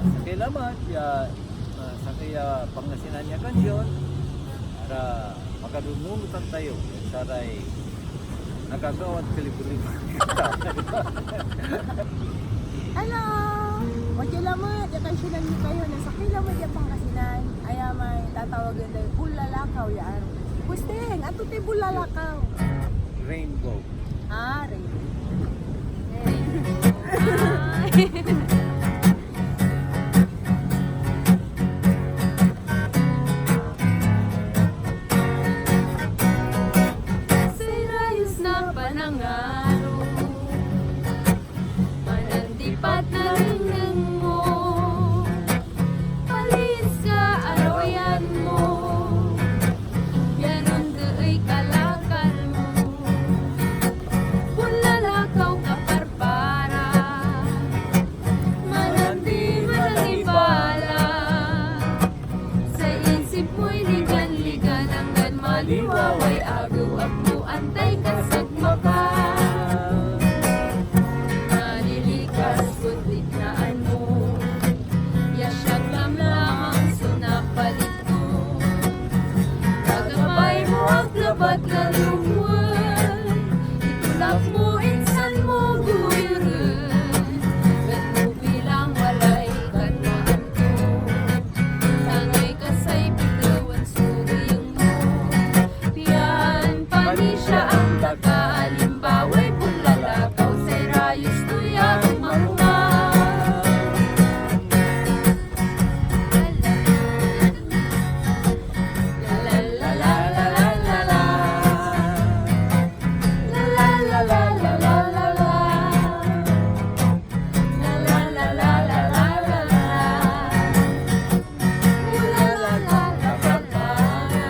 sa kailaman, sa kaya Pangasinan niya kansyon, para makadumunutan tayo, saray nagagawat kalibulibang. Hello! Magkalamat, yakasyonan niyo kayo na sa kilamat yung Pangasinan. Ay may tatawagan tayo, Bunlalacao yan. Gusting, ato tayo Bunlalacao. Rainbow. Rainbow. Sirayos na panangaro, manandipat na rinang mo, palis ka aroyan mo, yanon do'y kalakal mo. Bunlalacao ka parpara, manandi manangibala, sa isip mo'y ligan-ligan hanggang maliwaway agaw-agno antay ka sagmaka. Malilikas kuntit na ano, yasyag lamang sunapalit mo, kagabay mo ang labat laluwan, itulak mo insan mo guyuran, kat mo bilang walay kanwaan ko, tangay ka sa'y bitawan sugayang mo, piyan panisya ang takalimbaway Bunlalacao sa'y rayos tuyang mga. La la la la la la la. La la la la la la la la. La la la la la la la la. La la la la la la.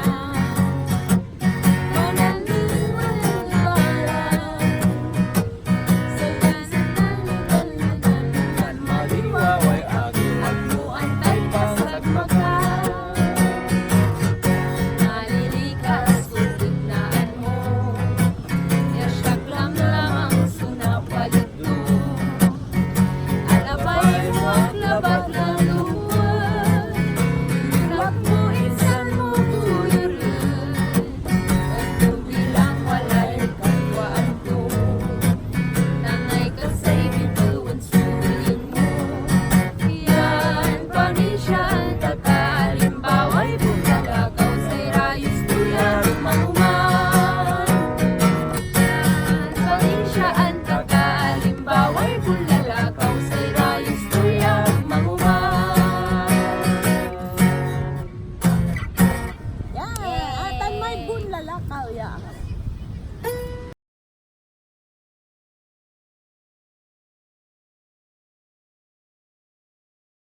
Manandi mananibala, sa At maliwaway agaw-agno antay ka sagmaka. Malilikas kung tignan mo, yasyag lamang sunapalit mo, alabay mo ang labat